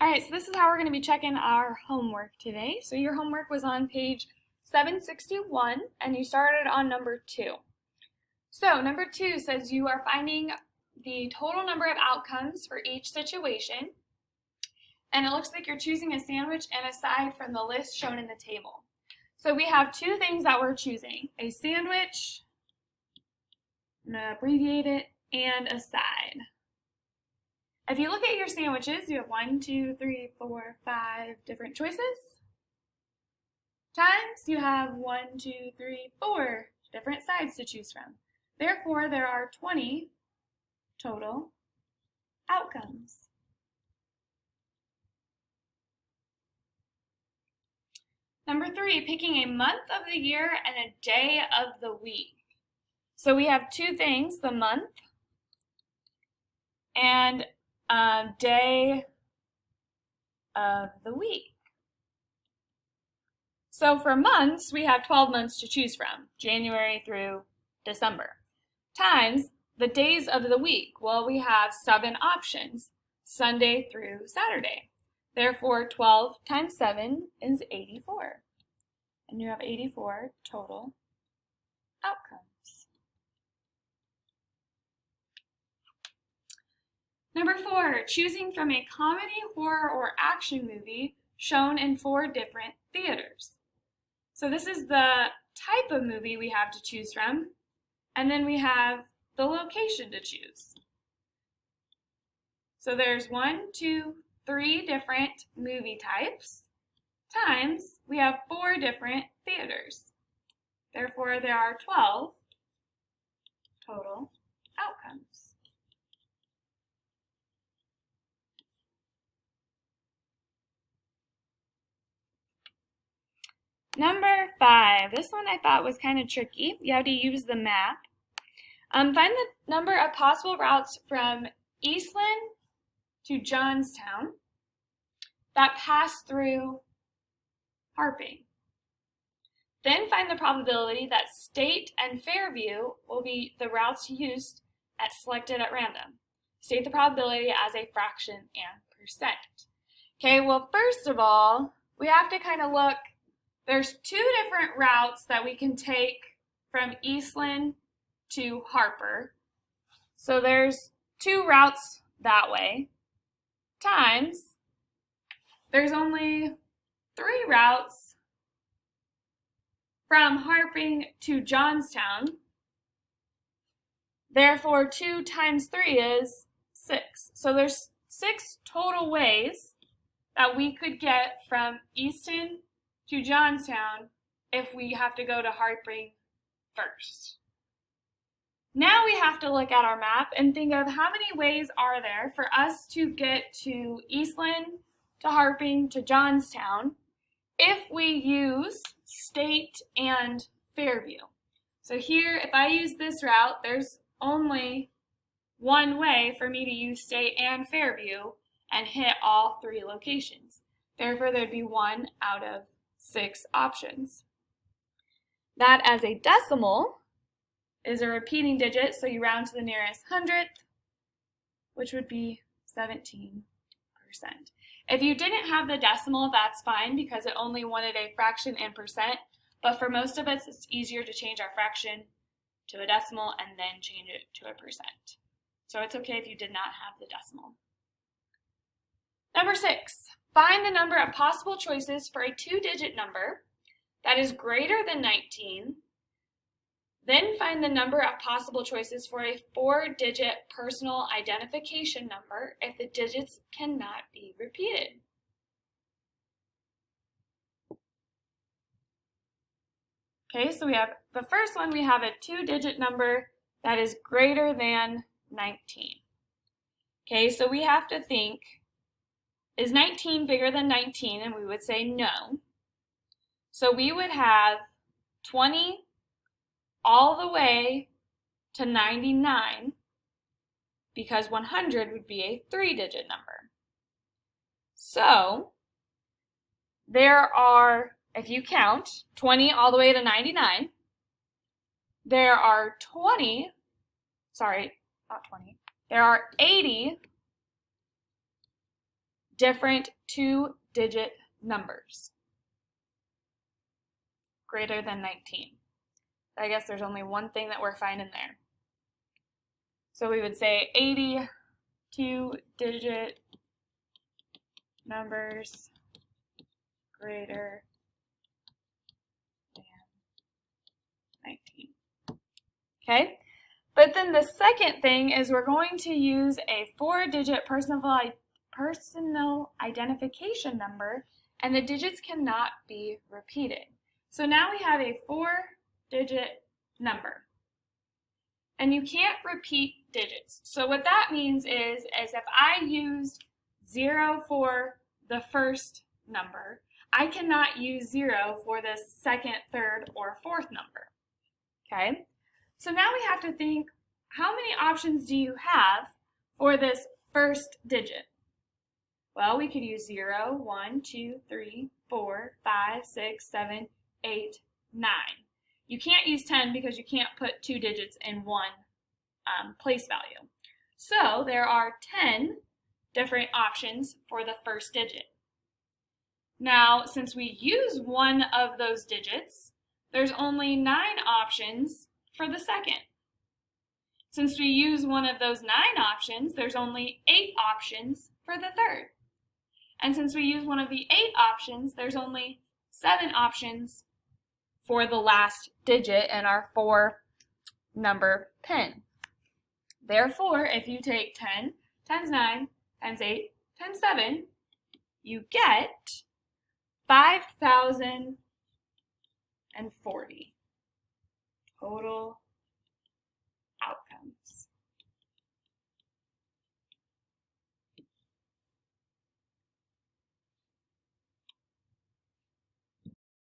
All right, so this is how we're going to be checking our homework today. So your homework was on page 761, and you started on number 2. So number 2 says you are finding the total number of outcomes for each situation, and it looks like you're choosing a sandwich and a side from the list shown in the table. So we have two things that we're choosing, a sandwich, I'm going to abbreviate it, and a side. If you look at your sandwiches, you have 1, 2, 3, 4, 5 different choices. Times you have 1, 2, 3, 4 different sides to choose from. Therefore, there are 20 total outcomes. Number 3, picking a month of the year and a day of the week. So we have two things, the month and day of the week. So for months, we have 12 months to choose from, January through December. Times the days of the week, well, we have 7 options, Sunday through Saturday. Therefore, 12 times 7 is 84. And you have 84 total outcomes. Number 4, choosing from a comedy, horror, or action movie shown in 4 different theaters. So this is the type of movie we have to choose from, and then we have the location to choose. So there's 1, 2, 3 different movie types, times we have 4 different theaters. Therefore, there are 12 total outcomes. Number 5, this one I thought was kind of tricky. You have to use the map. Find the number of possible routes from Eastland to Johnstown that pass through Harping. Then find the probability that State and Fairview will be the routes used selected at random. State the probability as a fraction and percent. Okay, well, first of all, we have to kind of look. There's 2 different routes that we can take from Eastland to Harper. So there's 2 routes that way, times there's only 3 routes from Harping to Johnstown. Therefore, 2 times 3 is 6. So there's 6 total ways that we could get from Easton to Johnstown if we have to go to Harping first. Now we have to look at our map and think of how many ways are there for us to get to Eastland, to Harping, to Johnstown if we use State and Fairview. So here, if I use this route, there's only one way for me to use State and Fairview and hit all 3 locations. Therefore, there'd be 1 out of 6 options. That as a decimal is a repeating digit, so you round to the nearest hundredth, which would be 17%. If you didn't have the decimal, that's fine because it only wanted a fraction and percent, but for most of us, it's easier to change our fraction to a decimal and then change it to a percent. So it's okay if you did not have the decimal. Number 6. Find the number of possible choices for a 2-digit number that is greater than 19. Then find the number of possible choices for a 4-digit personal identification number if the digits cannot be repeated. Okay, so we have the first one, we have a 2-digit number that is greater than 19. Okay, so we have to think, is 19 bigger than 19? And we would say no. So we would have 20 all the way to 99 because 100 would be a 3-digit number. So there are, if you count 20 all the way to 99, there are 80 different two-digit numbers greater than 19. I guess there's only one thing that we're finding there. So we would say 80 two-digit numbers greater than 19. Okay? But then the second thing is we're going to use a 4-digit personal identification number, and the digits cannot be repeated. So now we have a 4-digit number. And you can't repeat digits. So what that means is if I used 0 for the first number, I cannot use 0 for the second, third, or fourth number. Okay? So now we have to think, how many options do you have for this first digit? Well, we could use 0, 1, 2, 3, 4, 5, 6, 7, 8, 9. You can't use 10 because you can't put two digits in one place value. So there are 10 different options for the first digit. Now, since we use one of those digits, there's only 9 options for the second. Since we use one of those 9 options, there's only 8 options for the third. And since we use one of the 8 options, there's only 7 options for the last digit in our 4-number pin. Therefore, if you take 10 times 9 times 8 times 7, you get 5,040 total